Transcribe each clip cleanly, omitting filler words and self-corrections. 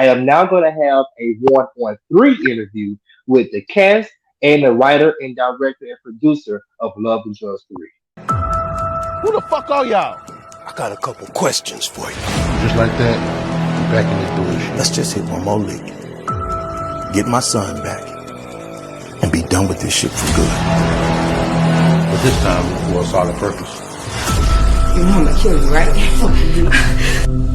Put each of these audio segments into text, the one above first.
I am now going to have a 1-on-3 interview with the cast and the writer and director and producer of Love and Drugs 3. Who the fuck are y'all? I got a couple questions for you. Just like that, I'm back in this bullshit. Let's just hit one more lick. Get my son back. And be done with this shit for good. But this time, for a solid purpose. Your mama killed you, right? Fuck you.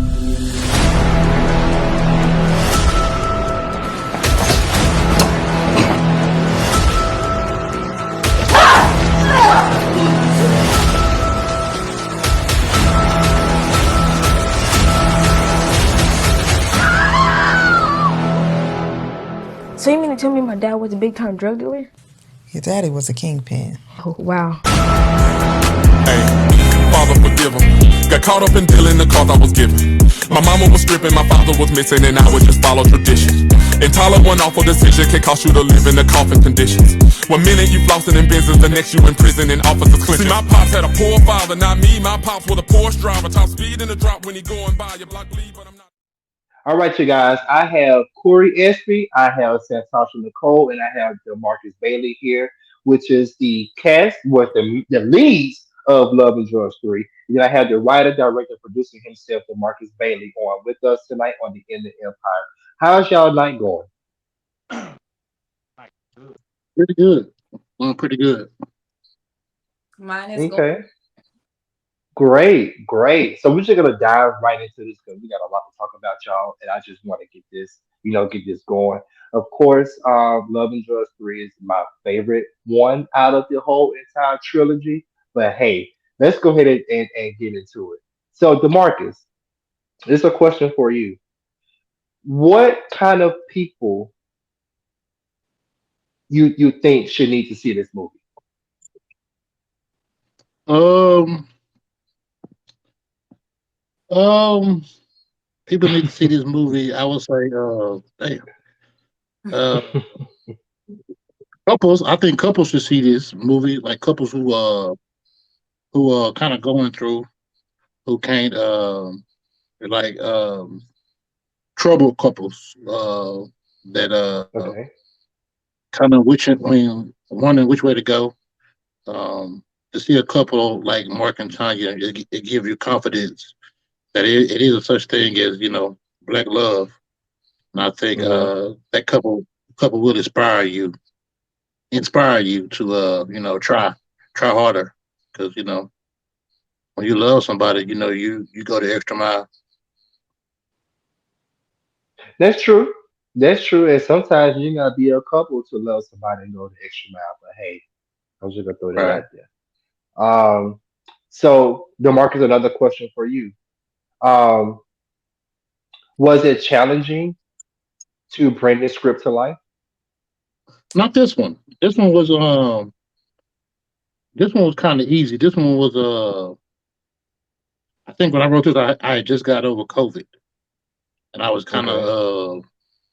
So you mean to tell me my dad was a big-time drug dealer? Your daddy was a kingpin. Oh, wow. Hey, Father forgive him. Got caught up in dealing the cause I was given. My mama was stripping, my father was missing, and I would just follow tradition. Intolerant one awful decision can cost you to live in the coffin conditions. One minute you flossing in business, the next you in prison and officers clinching. See, my pops had a poor father, not me. My pops was a Porsche driver, top speed in the drop when he going by. Your block bleed, but I'm not. All right, you guys. I have Corey Espy, I have Santosha Nicole, and I have Demarcus Bailey here, which is the cast with the leads of Love and Drugs 3. And then I have the writer, director, producer himself, Demarcus Bailey, on with us tonight on the End of Empire. How's y'all night going? Pretty good. Pretty good. Mine is going. Okay. Great, great. So we're just gonna dive right into this because we got a lot to talk about, y'all, and I just want to get this, get this going. Of course, Love and Drugs 3 is my favorite one out of the whole entire trilogy. But hey, let's go ahead and get into it. So, Demarcus, this is a question for you. What kind of people you think should need to see this movie? Um, um, People need to see this movie. I would say, uh, couples. I think couples should see this movie. Like couples who are kind of going through, who can't, like, troubled couples, that Okay. kind of wondering which way to go. To see a couple like Mark and Tanya, it gives you confidence that it is a such thing as black love, and I think Hmm. that couple will inspire you to try harder, because when you love somebody, you go the extra mile. That's true. That's true. And sometimes you gotta be a couple to love somebody and go the extra mile. But hey, I'm just gonna throw that Right. out there. Um, so Demarcus, another question for you. Um, was it challenging to bring this script to life? Not this one. This one was kind of easy. This one was I think when I wrote this, I had just got over COVID, and I was kind Okay. of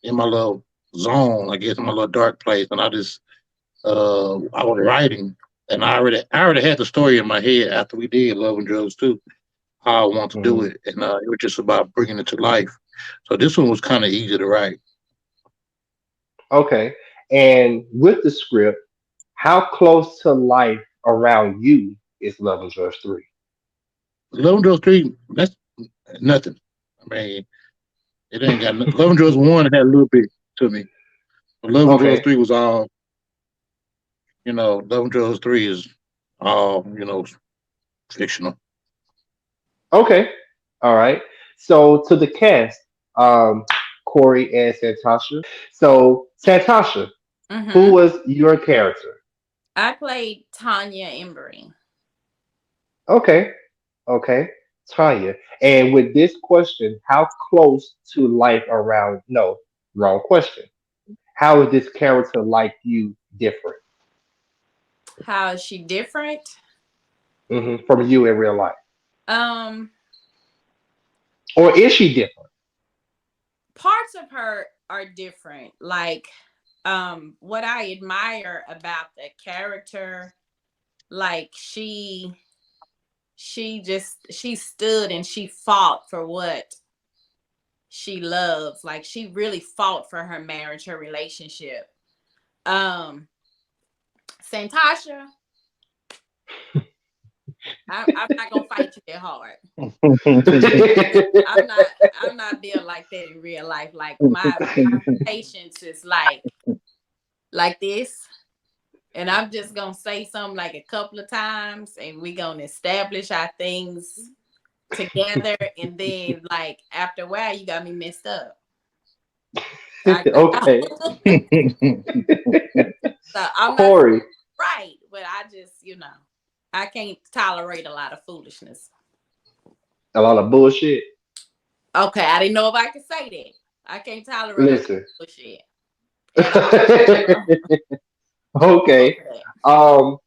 in my little zone, I guess, in my little dark place, and I was writing, and I already had the story in my head after we did Love and Drugs too, how I want to do Hmm. it, and it was just about bringing it to life. So this one was kind of easy to write. Okay. And with the script, how close to life around you is Love and Drugs 3? Love and Drugs 3, that's nothing. I mean, it ain't got nothing. Love and Drugs 1 had a little bit to me. But Love and Drugs Okay. 3 was all, Love and Drugs 3 is all, fictional. Okay. All right. So to the cast, um, Corey and Santasha. So Santasha, who Hmm. was your character? I played Tanya Embry. Okay. Okay. Tanya. And with this question, how close to life around? No, wrong question. How is this character like you different How is she different? from you in real life? Um, Or is she different? Parts of her are different. Like, what I admire about the character, like she stood and she fought for what she loves. Like she really fought for her marriage, her relationship. Um, Santosha, I'm not gonna fight you that hard. I'm not I'm not built like that in real life. Like my patience is like this. And I'm just gonna say something like a couple of times and we gonna establish our things together and then like after a while you got me messed up. Okay, So I'm not Corey. right, but I just, I can't tolerate a lot of foolishness. A lot of bullshit. Okay, I didn't know if I could say that. I can't tolerate a lot Listen. of bullshit at all. Okay. Um.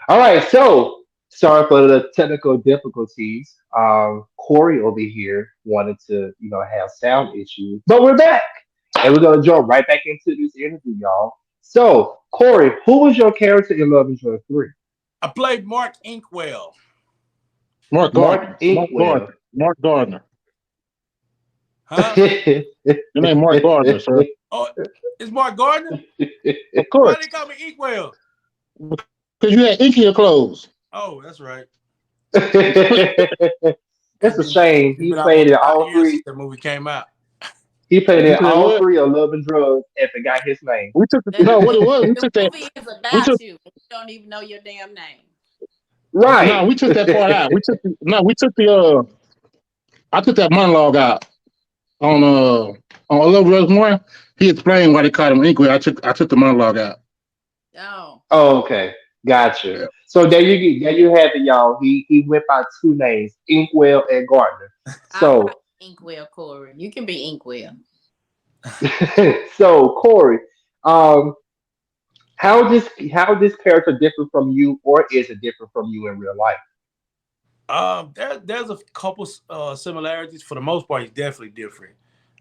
All right. So sorry for the technical difficulties. Corey over here wanted to, have sound issues, but we're back, and we're gonna jump right back into this interview, y'all. So, Corey, who was your character in Love and Joy 3? I played Mark Inkwell. Mark Mark Gardner. Mark Inkwell. Gardner. Mark Gardner. Huh? Your name Mark Gardner, sir. Oh, it's Mark Gardner? Of Why course. they call me Inkwell? Because you had inkier clothes. Oh, that's right. It's a shame. It's He been played almost in 5 all years three. since that movie came out. He played You in said all what? three of Love and Drugs and forgot his name. We took The, no, what it was. We the took that. movie is We about took you. You don't even know your damn name. Right. no. We took that part out. We took the, no. We took the. I took that monologue out on Love Rose One. He explained why they called him Inkwell. I took the monologue out. Oh. Oh, okay. Gotcha. Yeah. So there you have it, y'all. He went by two names, Inkwell and Gardner. I'll call So you Inkwell, Corey. You can be Inkwell. so Corey, um, how this character different from you, or is it different from you in real life? There's a couple similarities. For the most part, he's definitely different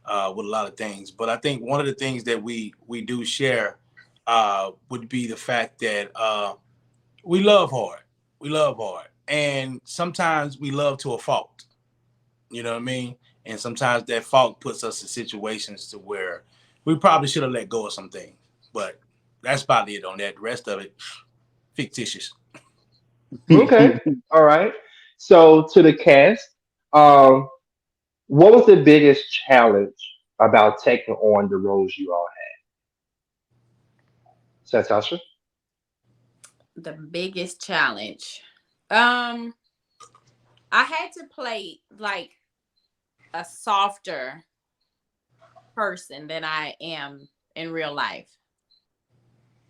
with a lot of things. But I think one of the things that we do share would be the fact that we love hard. We love hard, and sometimes we love to a fault. You know what I mean? And sometimes that fault puts us in situations to where we probably should have let go of some things. But that's about it on that. The rest of it, fictitious. Okay. All right. So to the cast, um, what was the biggest challenge about taking on the roles you all had? Satasha? The biggest challenge. Um, I had to play like a softer person than I am in real life.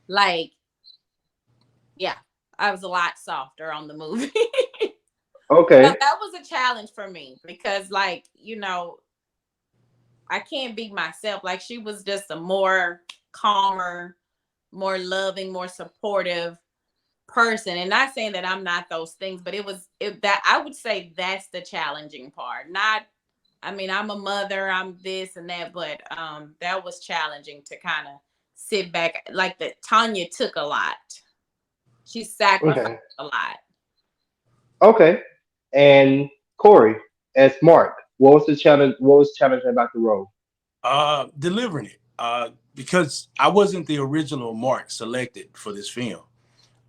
Like, yeah, I was a lot softer on the movie. Okay. That was a challenge for me because, like, I can't be myself. Like, she was just a more calmer, more loving, more supportive person. And not saying that I'm not those things, but that I would say that's the challenging part. Not, I mean, I'm a mother, I'm this and that, but that was challenging to kind of sit back. Like that Tanya took a lot. She sacrificed Okay. a lot. Okay. And Corey, as Mark, what was the challenge? What was challenging about the role? Delivering it. Because I wasn't the original Mark selected for this film.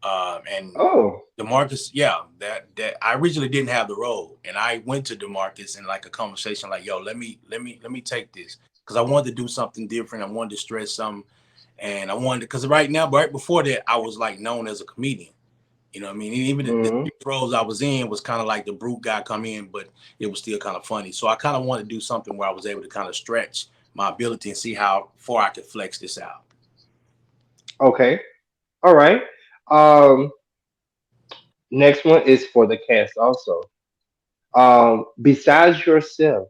And Oh, Demarcus, yeah, that I originally didn't have the role, and I went to Demarcus in like a conversation, like, "Yo, let me take this," because I wanted to do something different. I wanted to stress something, and I wanted because right before that, I was like known as a comedian. You know what I mean? And even the hmm, roles I was in was kind of like the brute guy come in, but it was still kind of funny. So I kind of wanted to do something where I was able to kind of stretch my ability and see how far I could flex this out. okay. All right. Um, next one is for the cast also. Besides yourself,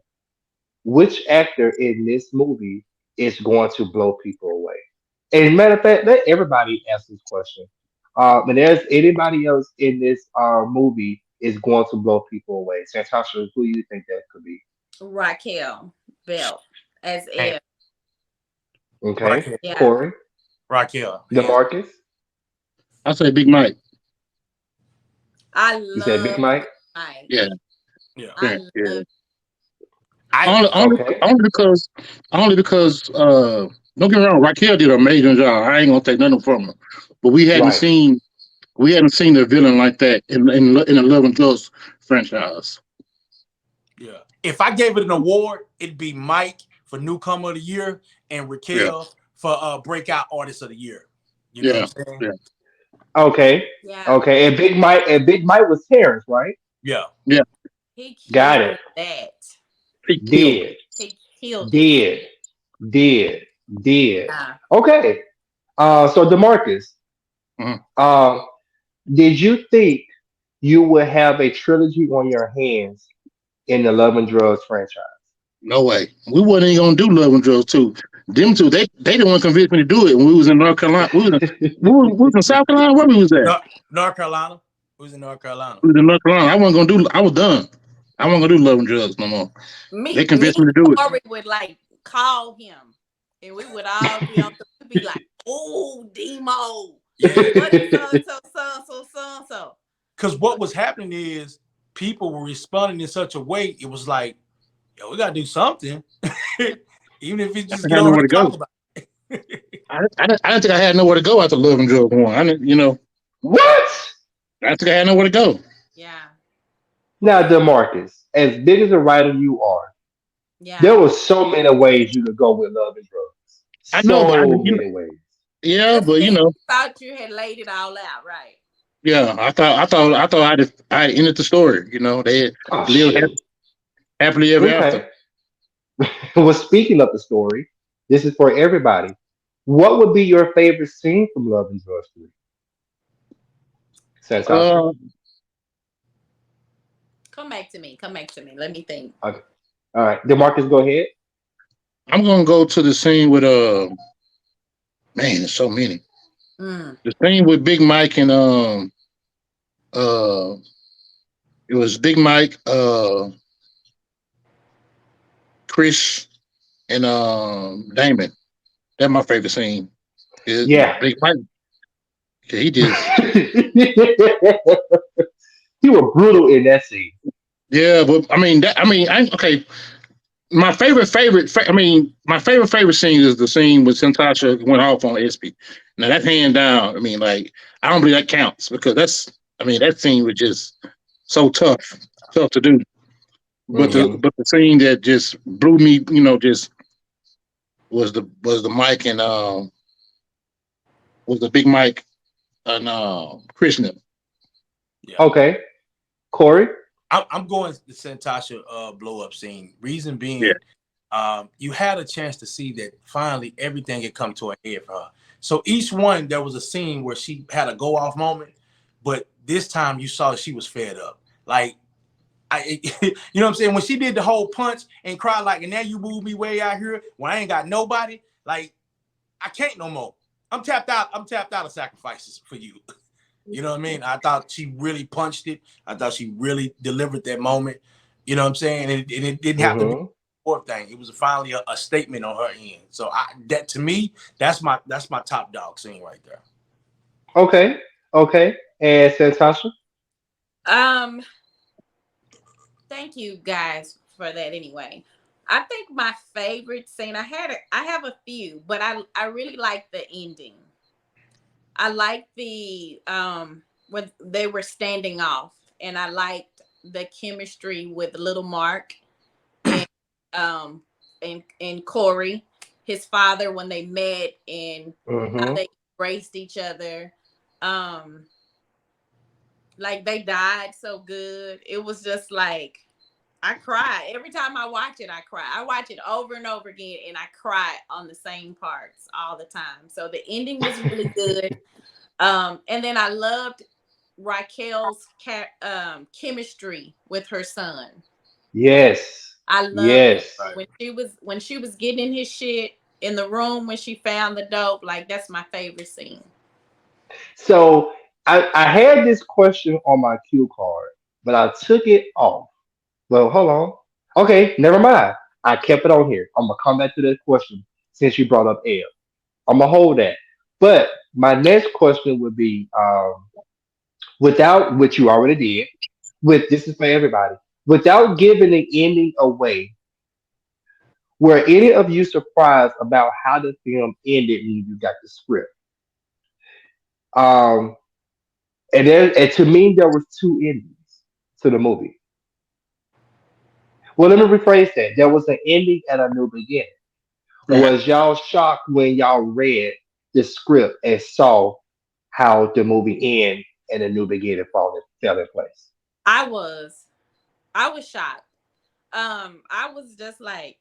which actor in this movie is going to blow people away? And matter of fact, let everybody ask this question. And there's anybody else in this movie is going to blow people away. Santasha, who do you think that could be? Raquel Bell as Hey, if, Okay. Raquel, yeah. Corey, Raquel, hands. Demarcus. I say Big Mike. I You said Big love Mike? Mike. Yeah, Yeah. I yeah, yeah. love. I Okay. Only because don't get me wrong, Raquel did an amazing job. I ain't gonna take nothing from her, but Right. we hadn't seen a villain like that in the Love and Trust franchise. Yeah. If I gave it an award, it'd be Mike for newcomer of the year and Yeah, Raquel for breakout artist of the year. You know yeah, what I'm saying? yeah, Okay. Yeah, Okay. And Big Mike was Terrence, right? Yeah. yeah. he Got it. killed that. He killed it. Did. He killed it. Did. Did. Did. Yeah. Okay. So Demarcus, Mhm. um, did you think you would have a trilogy on your hands in the Love and Drugs franchise? No way. We wasn't even gonna do Love and Drugs too. Them two, they didn't want to convince me to do it when we was in North Carolina. We was in South Carolina. Where we was at? North Carolina. Who's in North Carolina? We was in North Carolina. I wasn't gonna do. I was done. I wasn't gonna do Love and Drugs no more. They Me convinced me and to do it. Corey would like call him, and we would all be on. We'd be like, "Oh, Demo, Yeah. what is so and so, so and so, so and so." Because what was happening is people were responding in such a way, it was like, yo, we gotta do something. Even if it's I just think get I on know her where to and go. talk about it. I didn't think I had nowhere to go after Love and Drugs one. I didn't, What? I think I had nowhere to go. Yeah, Now, Demarcus, as big as a writer you are, yeah. there were so many ways you could go with Love and Drugs. I know, but So many ways. yeah, Just but when you thought you had laid it all out, right? yeah. I thought I ended the story. They Oh lived shit. happily ever after. Okay. Well, speaking of the story, this is for everybody. What would be your favorite scene from Love and Drugs 3? Santosha? Uh, Come back to me. Come back to me. Let me think. Okay. All right. Demarcus, go ahead. I'm gonna go to the scene with man, there's so many. Mm. The scene with Big Mike and uh it was Big Mike, Chris and Damon. That's my favorite scene. Yeah. Big Mike. Yeah, he just You were brutal in that scene. yeah, but I okay. My favorite scene is the scene with Santasha went off on SP. Now that hand down, I don't believe that counts because that scene was just so tough to do. But the Hmm. but the scene that just blew me, just was the Mike and was the Big Mike and Krishna. Yeah. Okay. Corey? I'm going to the Santasha blow up scene. Reason Yeah, being, you had a chance to see that finally everything had come to a head for her. So each one, there was a scene where she had a go off moment, but this time you saw she was fed up. Like, you know what I'm saying? When she did the whole punch and cried like, and now you move me way out here when I ain't got nobody, like, I can't no more. I'm tapped out. I'm tapped out of sacrifices for you. You know what I mean? I thought she really punched it. I thought she really delivered that moment. You know what I'm saying? And it didn't have to be Hmm. a fourth thing. It was finally a statement on her end. So that to me, that's my top dog scene right there. Okay. Okay. And Santasha? Um, Thank you guys for that anyway. I think my favorite scene I have a few, but I really like the ending. I like the when they were standing off, and I liked the chemistry with little Mark and um and Cory, his father, when they met and how Hmm. they embraced each other. Um like they died so good. It was just like I cry every time I watch it. I cry. I watch it over and over again, and I cry on the same parts all the time. So the ending was really good. And then I loved Raquel's chemistry with her son. Yes. I loved it Yes. Right. when she was getting in his shit in the room when she found the dope. Like that's my favorite scene. So I had this question on my cue card, but I took it off. Well, hold on. Okay, never mind. I kept it on here. I'm gonna come back to that question since you brought up Ed. I'm gonna hold that. But my next question would be, without which you already did. With this is for everybody. Without giving the ending away, were any of you surprised about how the film ended when you got the script? Um, and to me, there was two endings to the movie. Well, let me rephrase that. There was an ending and a new beginning. Right. Was y'all shocked when y'all read the script and saw how the movie ended and a new beginning fell in place? I was. I was shocked. I was just like,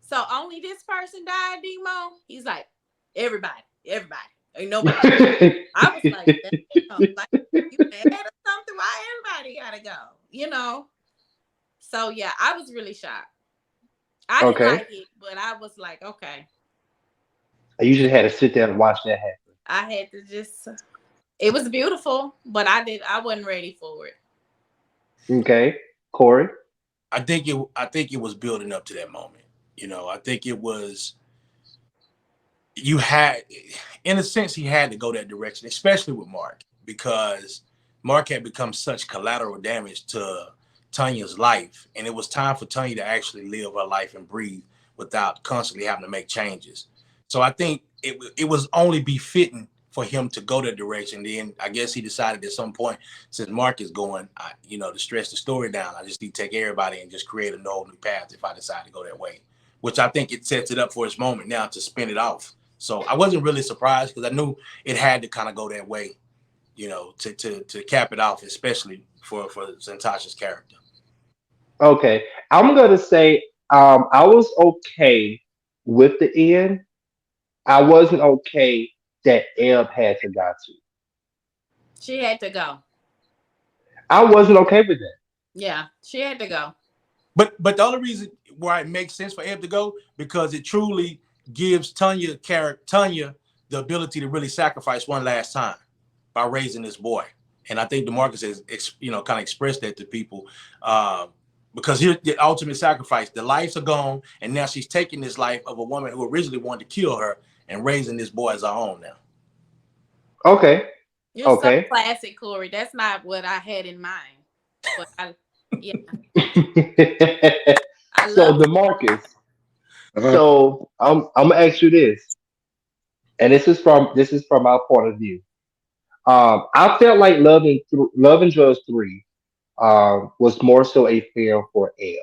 so only this person died, Demo? He's like, everybody. Ain't nobody. I was like, damn, like you mad or something? Why everybody gotta go? You know? So yeah, I was really shocked. I didn't Okay. like it, but I was like, okay. You just had to sit there and watch that happen. I had to just it was beautiful, but I wasn't ready for it. Okay. Corey? I think it was building up to that moment. I think it was you had in a sense he had to go that direction, especially with Marc, because Marc had become such collateral damage to Tanya's life, and it was time for Tanya to actually live her life and breathe without constantly having to make changes. So I think it was only befitting for him to go that direction. Then I guess he decided at some point, since Marc is going, to stretch the story down, I just need to take everybody and just create a whole new path if I decide to go that way, which I think it sets it up for his moment now to spin it off. So I wasn't really surprised because I knew it had to kind of go that way, to cap it off, especially for Santosha's character. Okay. I'm gonna say I was okay with the end. I wasn't okay that Eb had to die too. She had to go. I wasn't okay with that. Yeah, she had to go. But the only reason why it makes sense for Eb to go because it truly gives Tanya the ability to really sacrifice one last time by raising this boy. And I think Demarcus has kind of expressed that to people because here's the ultimate sacrifice. The lives are gone, and now she's taking this life of a woman who originally wanted to kill her and raising this boy as her own now. Okay. You're so Okay. classic, Corey. That's not what I had in mind. But yeah, I So love it. Demarcus, Uh-huh. so I'm gonna ask you this, and this is from our point of view. I felt like Love and Drugs 3 was more so a film for L.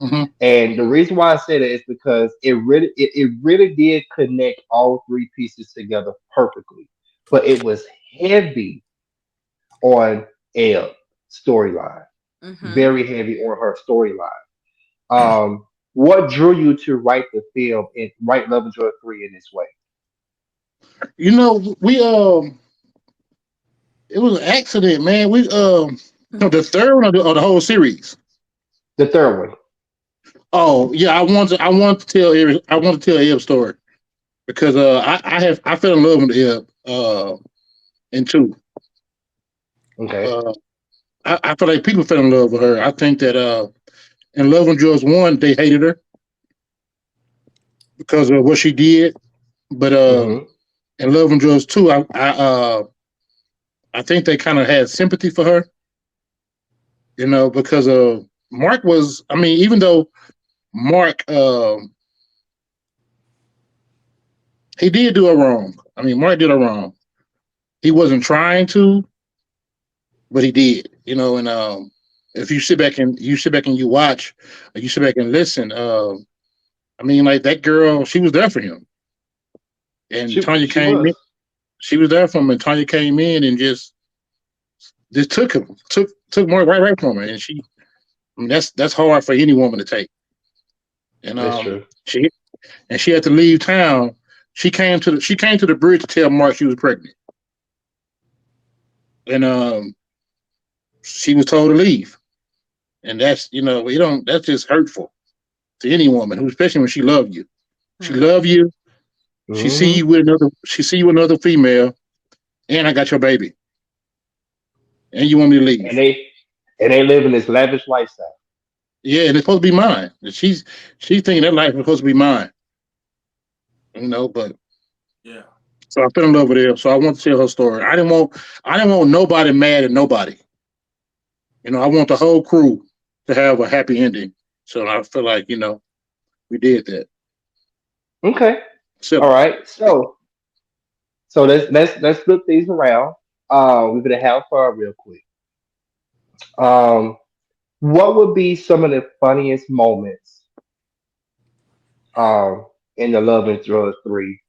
Hmm. And the reason why I say that is because it really did connect all three pieces together perfectly. But it was heavy on L storyline. Mm-hmm. Very heavy on her storyline. What drew you to write the film and write Love and Joy 3 in this way? We it was an accident, man. We no, the third one of the whole series. The third one. Oh yeah, I want to tell Eb's story because I fell in love with Eb in two. Okay. Uh, I feel like people fell in love with her. I think that in Love and Drugs one they hated her because of what she did, but Hmm. in Love and Drugs two I think they kind of had sympathy for her, because Marc was. I mean, even though Marc he did do her wrong. I mean, Marc did her wrong. He wasn't trying to, but he did. And if you sit back and you watch, or you sit back and listen. I mean, like that girl, she was there for him, and Tanya She came in. was. She was there for him, and Tanya came in and just took him, took Marc right from her, and I mean, that's hard for any woman to take. And That's true. she had to leave town. She came to the bridge to tell Marc she was pregnant, and she was told to leave. And that's you don't that's just hurtful to any woman, who especially when she love you. She love you. Hmm. She see you with another female, and I got your baby, and you want me to And leave. they live in this lavish lifestyle. Yeah, and it's supposed to be mine. And she's thinking that life is supposed to be mine. But Yeah. So I fell in love with her. So I want to tell her story. I didn't want nobody mad at nobody. I want the whole crew to have a happy ending. So I feel like, we did that. Okay. All Simple. right. So let's flip these around. We're gonna have fun real quick. Um, what would be some of the funniest moments um in the Love and Drugs 3?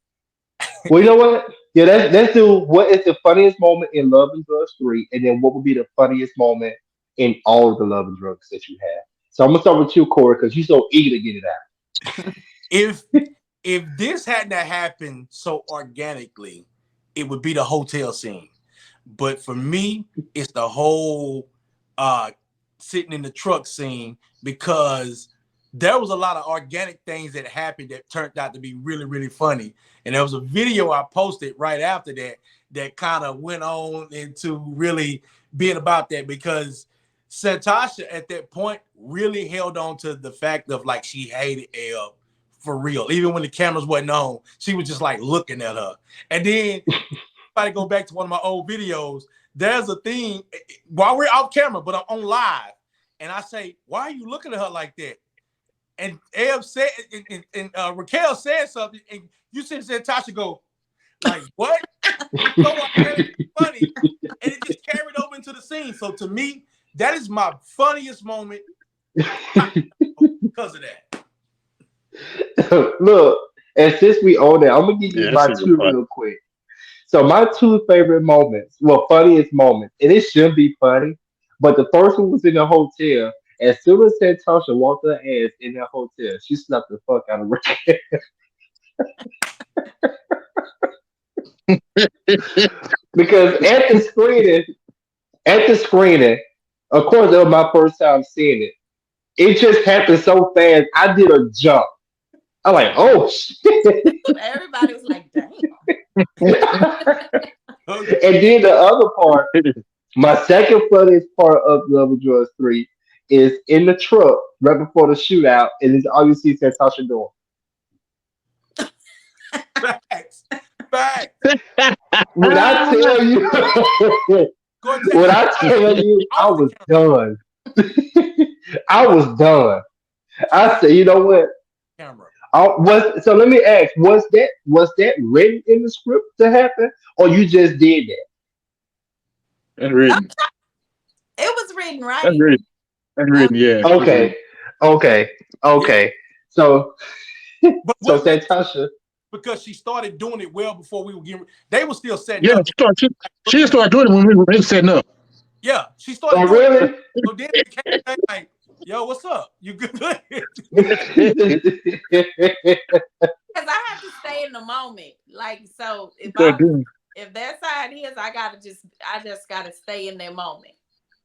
Well, you know what? Yeah, let's do what is the funniest moment in Love and Drugs 3, and then what would be the funniest moment in all of the Love and Drugs that you have. So I'm gonna start with you, Corey, because you're so eager to get it If this hadn't happened so organically, it would be the hotel scene. But for me, it's the whole uh sitting in the truck scene, because there was a lot of organic things that happened that turned out to be really, really funny. And there was a video I posted right after that kind of went on into really being about that, because Santosha at that point really held on to the fact of like she hated Elle for real. Even when the cameras wasn't on, she was just like looking at her. And then if I go back to one of my old videos, there's a thing while we're off camera, but I'm on live. And I say, why are you looking at her like that? And Eb said, and Raquel said something, and you said Tasha go, like, what? So funny. And it just carried over into the scene. So to me, that is my funniest moment because of that. Look, and since we own it, I'm gonna give you Yeah, my that's even two fun. real quick. So my two favorite moments, well, funniest moments, and it should be funny, but the first one was in the hotel. As soon as Santosha walked her ass in that hotel, she slapped the fuck out of Raquel. Because at the screening, of course, that was my first time seeing it. It just happened so fast. I did a jump. I'm like, oh shit. Everybody was like, damn. And then the other part, my second funniest part of Love and Drugs 3 is in the truck right before the shootout, and it's all you see Santosha doing. Facts. Facts. When I tell you, when I tell you, I Off the was done. I was done. I said, you know what? camera. So let me ask, was that written in the script to happen, or you just did that? That's written. It was written That's right. written. That's I, written. Yeah. Okay, okay, Yeah. okay. So But so what Santasha, because she started doing it well before we were getting. They were still setting Yeah. up. She started doing it when we were setting up. Yeah, she started oh doing it. really? So then it became like, yo, what's up? You good? because I have to stay in the moment. Like, so She started doing it. if that's how it is, I just gotta stay in that moment.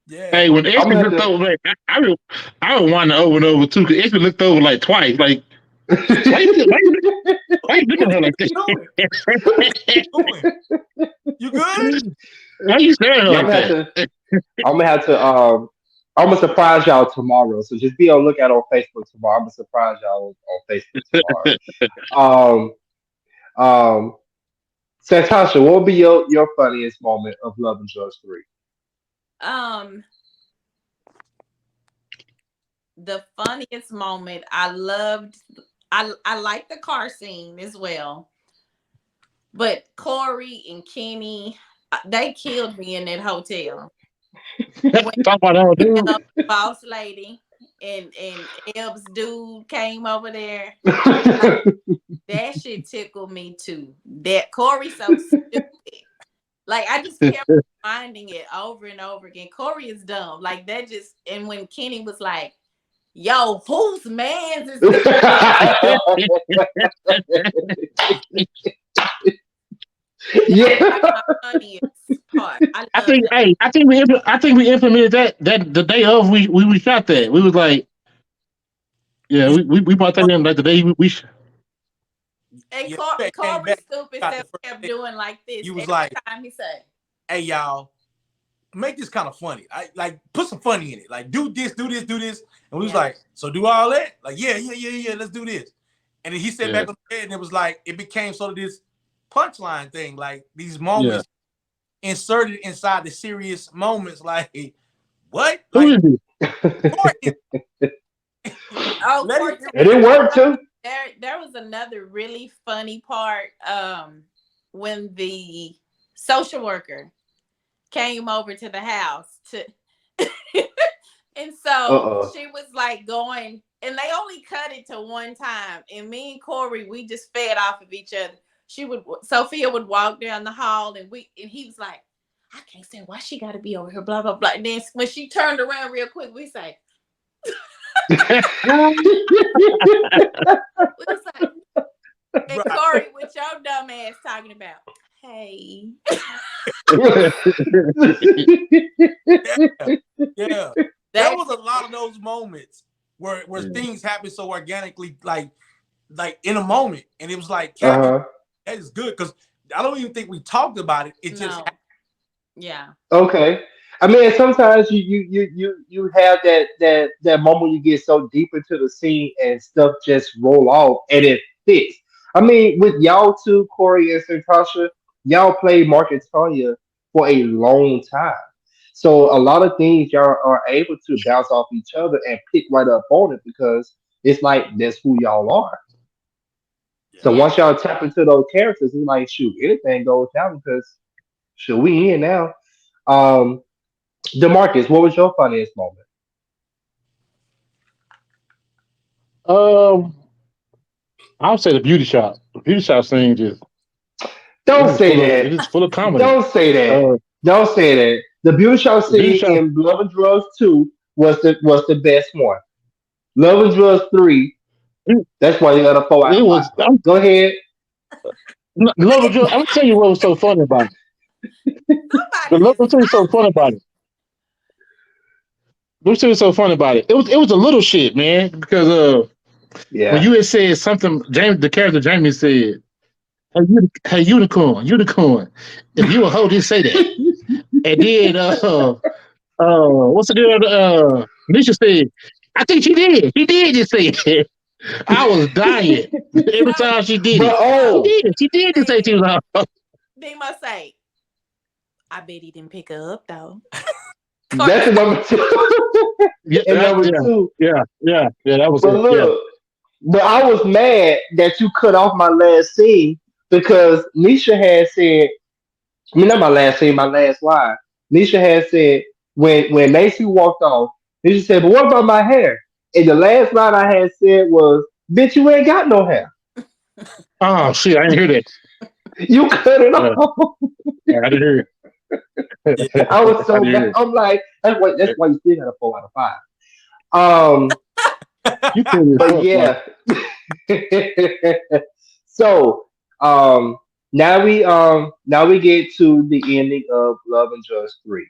Yeah. Hey, when I'm Ashley gonna have looked over, like I would want to over and over too. Because Ashley looked over like twice. Like, why you looking What at her like you this? doing? Doing? You good? Why you staring at her yeah, like that? I'm gonna have to I'm gonna surprise y'all tomorrow. So just be on lookout on Facebook tomorrow. I'm gonna surprise y'all on Facebook tomorrow. Um Santasha, what will be your funniest moment of Love and Drugs 3? Um, the funniest moment I loved. I like the car scene as well, but Corey and Kenny, they killed me in that hotel. When Talk about that, dude. boss lady and Ebbs dude came over there, like, that shit tickled me too. That Corey so stupid. Like I just kept finding it over and over again. Corey is dumb. Like that just and when Kenny was like, yo, whose man's is this? That was Yeah. my funniest part. I I love think, that. hey, I think we implemented that the day of we shot that. We was like, yeah, we brought that in like the day we And Yeah, you came Corey back. stupid Got the self first kept day. doing like this You was every like, time he said. hey y'all, make this kind of funny. I like put some funny in it. Like do this, do this, do this. And we was Yeah. like, so do all that? Like, yeah, let's do this. And then he sat yeah. back on the bed and it was like it became sort of this punchline thing, like these Yeah. moments inserted inside the serious moments. Like what? Who Like is it? Corey, Oh, let it Corta. And it worked too. There was another really funny part when the social worker came over to the house to and so Uh-uh. she was like going and they only cut it to one time and me and Cory we just fed off of each other. Sophia would walk down the hall and he was like, I can't stand why she gotta be over here, blah blah blah. And then when she turned around real quick, we say, we was like, and right. Cory, what your dumb ass talking about? Hey. Yeah. There was a lot of those moments where things happen so organically, like in a moment, and it was like, Kathy, Uh-huh. that is good because I don't even think we talked about it. It just No. Yeah. Okay. I mean, sometimes you have that moment you get so deep into the scene and stuff just roll off and it fits. I mean, with y'all two, Corey and Santosha, y'all played Mark and Tanya for a long time. So a lot of things y'all are able to bounce off each other and pick right up on it because it's like that's who y'all are. So Yeah. once y'all tap into those characters, it's like shoot, anything goes down because should we in now? Um, Demarcus, what was your funniest moment? Um, I'll say the beauty shop. The beauty shop scene just Don't say it that. is full of comedy. Don't say that. Uh, Don't say that. The beauty shop the beauty scene shop. in Love and Drugs 2 was the best one. Love and Drugs 3, It, that's why you got a 4 out it of 5. was. Go ahead. Love and Joy. I'm tell you what was so funny about it. The Somebody love is and Joy was so funny about it. What's so funny about it? It was a little shit, man. Because when Yeah. you had said something, James, the character Jamie said, hey unicorn, unicorn. If you a hoe, just say that. And then what's the girl? Nisha said, I think she did. She did just say it. I was dying every no, time she did But it. She no. did. She did just say Said she was a hoe. they must say, I bet he didn't pick her up though. Corta that's the number two. Yeah, And number yeah, two. yeah. That was But it. Yeah. look, but I was mad that you cut off my last scene because Nisha had said, I mean, not my last scene, my last line. Nisha had said when Macy walked off, Nisha said, "But what about my hair?" And the last line I had said was, "Bitch, you ain't got no hair." Oh shit, I didn't hear that. You cut it Uh, off. I didn't hear Yeah. it. I was I so didn't bad. hear it. I'm like, that's why you still got a 4 out of 5. Um, You petty as but fuck, man. yeah. So now we get to the ending of Love and Drugs 3.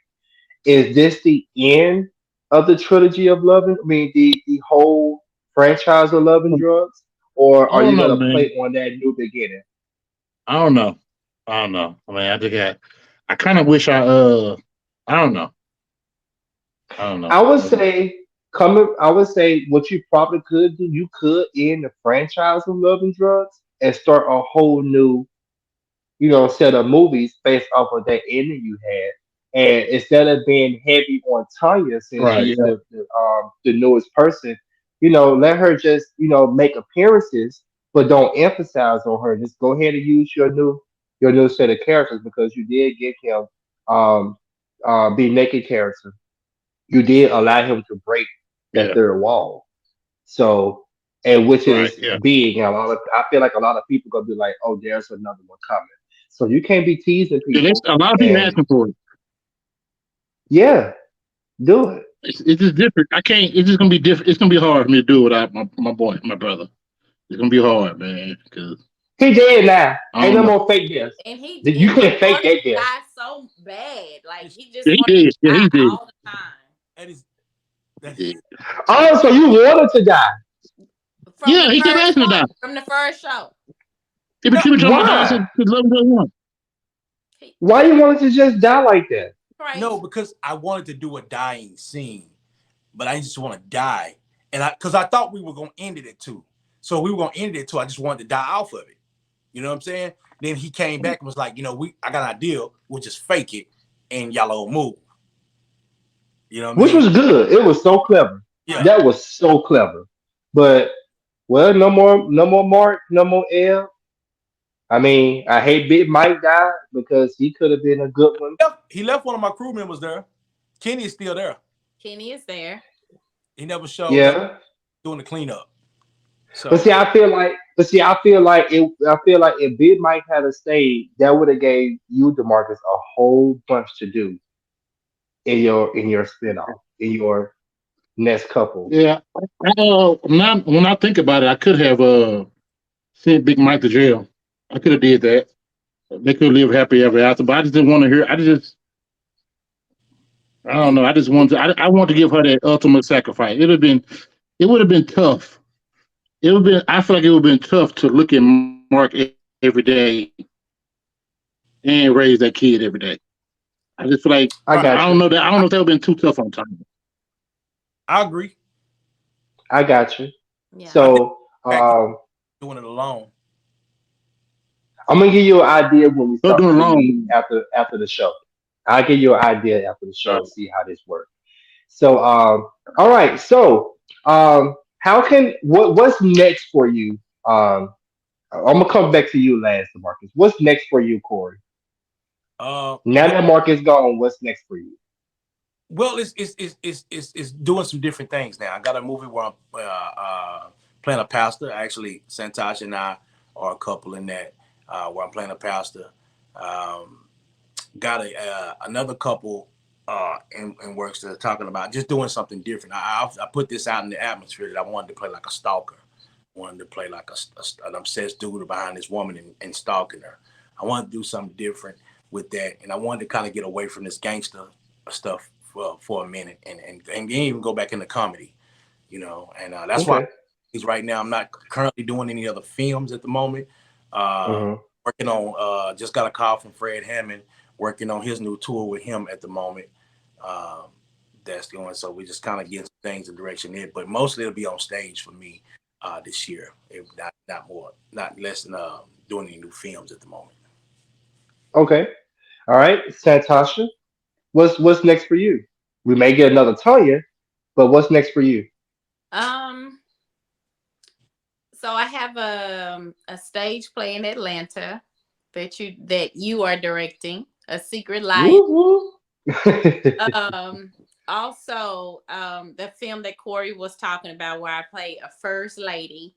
Is this the end of the trilogy of Love and I mean the whole franchise of Love and Drugs? Or I are don't you know, gonna man. play on that new beginning? I don't know. I don't know. I mean, I kind of wish I don't know. I don't know. I would say I would say what you probably could do, you could end the franchise of Love and Drugs and start a whole new set of movies based off of that ending you had. And instead of being heavy on Tanya, since Right? she's Yeah. the newest person, let her just make appearances, but don't emphasize on her. Just go ahead and use your new set of characters because you did give him um be naked character. You did allow him to break that Yeah. third wall. So, and which Right. is Yeah. big. And I feel like a lot of people gonna be like, "Oh, there's another one coming." So you can't be teasing Yeah, people. a lot of people And asking for it. yeah, do it. It's just different. I can't. It's just gonna be different. It's gonna be hard for me to do it without my boy, my brother. It's gonna be hard, man. Because He dead now. I Ain't don't no know. more fake deaths. And You he can't fake wanted that to death. die so bad. Like It's, he just Yeah, he wanted to did. Yeah, die he did. all the time. that is that Yeah, Oh, so you wanted to die? From the yeah, he kept first asking one, about. from the first show. no, He was talking about Why? dancing to Love and One. He Why you wanted to just die like that? no, crazy. because I wanted to do a dying scene, but I just want to die, and I thought we were gonna end it at 2, so we were gonna end it at 2. I just wanted to die off of it. You know what I'm saying? Then he came back and was like, I got an idea. We'll just fake it and y'all will move. You know what I Which mean? was good. It was so clever. Yeah. That was so clever. But well, no more Mark, no more L. I mean, I hate Big Mike died because he could have been a good one. He left one of my crew members there. Kenny is still there. Kenny is there. He never showed up Yeah. doing the cleanup. But So see, I feel like if Big Mike had a stayed, that would have gave you, Demarcus, a whole bunch to do in your spinoff, in your next couple. Yeah. When I think about it, I could have sent Big Mike to jail. I could have did that. They could live happy ever after. But I just didn't want to hear. I don't know. I just wanted. I want to give her that ultimate sacrifice. It would have been tough. It would been. I feel like it would have been tough to look at Mark every day and raise that kid every day. I just feel like I I got don't you. know that. I don't know if that would have been too tough on time. I agree. I got you. Yeah. I think So the fact doing it alone. I'm gonna give you an idea when we Her start doing when we alone. after the show. I'll give you an idea after the show Uh, and see how this works. So all right. So how can what's next for you? I'm gonna come back to you last, Marcus. What's next for you, Corey? Now Well, that Mark is gone, what's next for you? well, it's doing some different things now. I got a movie where I'm playing a pastor. Actually, Santosha and I are a couple in that where I'm playing a pastor. Um, got another couple in works that are talking about just doing something different. I put this out in the atmosphere that I wanted to play like a stalker. I wanted to play like an obsessed dude behind this woman and stalking her. I wanted to do something different with that, and I wanted to kind of get away from this gangster stuff for a minute, and then even go back into comedy, and that's why Okay. he's right now. I'm not currently doing any other films at the moment. Uh, Hmm. Working on just got a call from Fred Hammond, working on his new tour with him at the moment. Um, that's going. So we just kind of get things in direction there, but mostly it'll be on stage for me this year. If not more, not less than doing any new films at the moment. Okay. All right, Santasha. What's next for you? We may get another Tanya, but what's next for you? Um. So I have a stage play in Atlanta that you are directing, A Secret Life. Woo woo. Um. Also, the film that Corey was talking about, where I play a first lady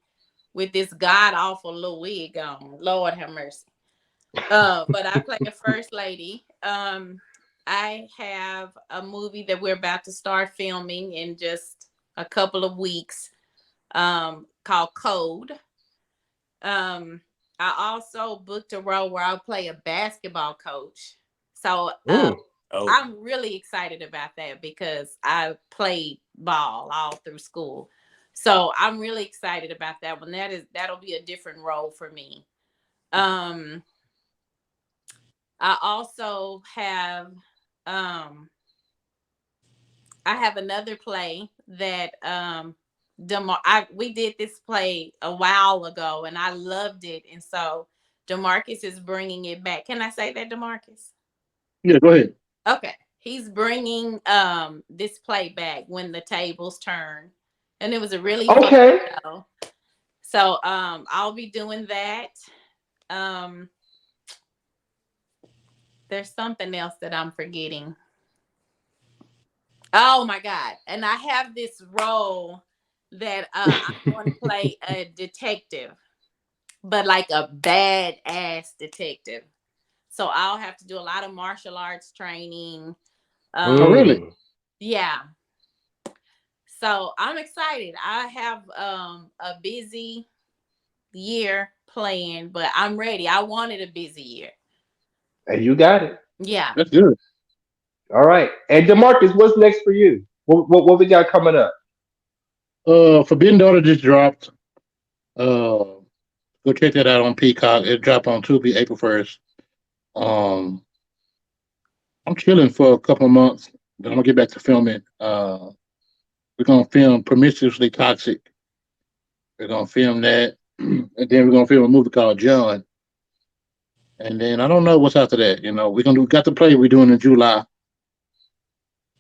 with this god awful little wig on. Lord have mercy. But I play a first lady. I have a movie that we're about to start filming in just a couple of weeks, called Code. Um, I also booked a role where I'll play a basketball coach. So Mm, Oh, I'm really excited about that because I played ball all through school. So I'm really excited about that one. That'll be a different role for me. Um, I also um I have another play that we did this play a while ago and I loved it, and so Demarcus is bringing it back. Can I say that, Demarcus? yeah, go ahead. Okay, he's bringing this play back, When the Tables Turn, and it was a really fun okay. show. So I'll be doing that. Um, there's something else that I'm forgetting. Oh my God. And I have this role that I'm going to play a detective, but like a bad ass detective. So I'll have to do a lot of martial arts training. Oh, Um, really? Mm. yeah. So I'm excited. I have a busy year planned, but I'm ready. I wanted a busy year. And you got it. Yeah. That's good. All right. And Demarcus, what's next for you? What we got coming up? Forbidden Daughter just dropped. Uh, Go check that out on Peacock. It dropped on Tubi April 1st. Um, I'm chilling for a couple of months. Then I'm gonna get back to filming. We're gonna film Promiscuously Toxic. We're gonna film that, and then we're gonna film a movie called John. And then I don't know what's after that. We got the play we're doing in July,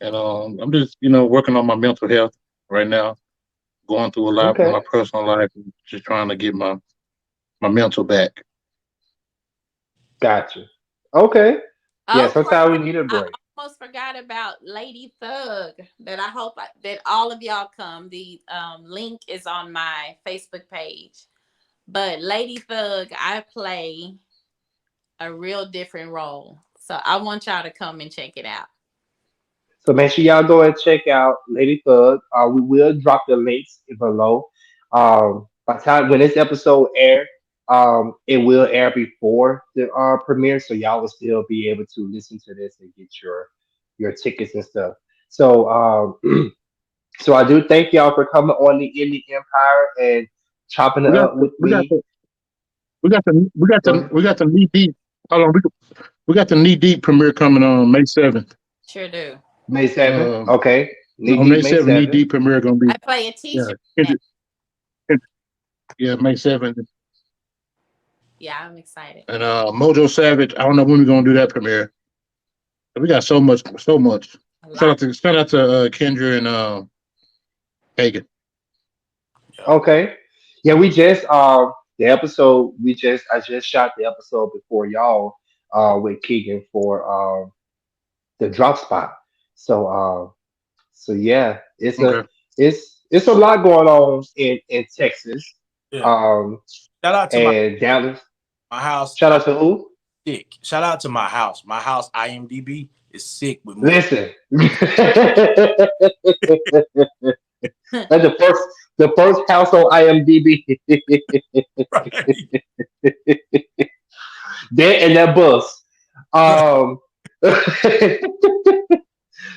and I'm just working on my mental health right now. Going through a lot in Okay, my personal life, just trying to get my mental back. gotcha. Okay, yeah. Oh, Sometimes we Corta, need a I break. almost forgot about Lady Thug. That I hope that all of y'all come. The link is on my Facebook page. But Lady Thug, I play a real different role. So I want y'all to come and check it out. So make sure y'all go and check out Lady Thug. We will drop the links below. By the time when this episode air, it will air before the premiere, so y'all will still be able to listen to this and get your tickets and stuff. So so I do thank y'all for coming on the Indie Empire and chopping it We got up the, with we got me. the, we got the, we got Go the, ahead. we got the knee deep. Hold on, we got the knee deep premiere coming on May 7th. Sure do. May 7th. Um, Okay. Knee on deep May May 7th, knee 7th. deep premiere gonna be I play a yeah, t-shirt in that. Kendrick, yeah, May 7th. Yeah, I'm excited. And Mojo Savage. I don't know when we're gonna do that premiere. We got so much, so much. A Shout lot. out to Kendra and Hagen. Yeah. Okay. Yeah, we just the episode we just I just shot the episode before y'all with Keegan for the drop spot. So so yeah, Okay. it's a lot going on in Texas. Yeah. Um Shout out to and Dallas. my house. Shout out to who? Sick. Shout out to my house. My house IMDb is sick with movies. Listen. That's the first house on IMDb. Right. That and that bus. Um,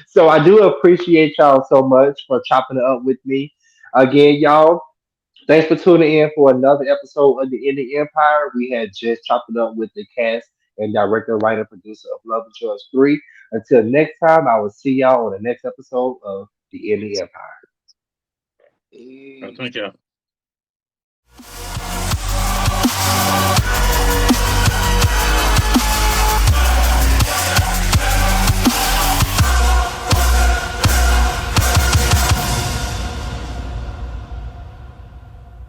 so I do appreciate y'all so much for chopping it up with me. Again, y'all, thanks for tuning in for another episode of the Indie Empire. We had just chopped it up with the cast and director, writer, producer of Love and Trust 3. Until next time, I will see y'all on the next episode of the Indie Empire. Thank y'all.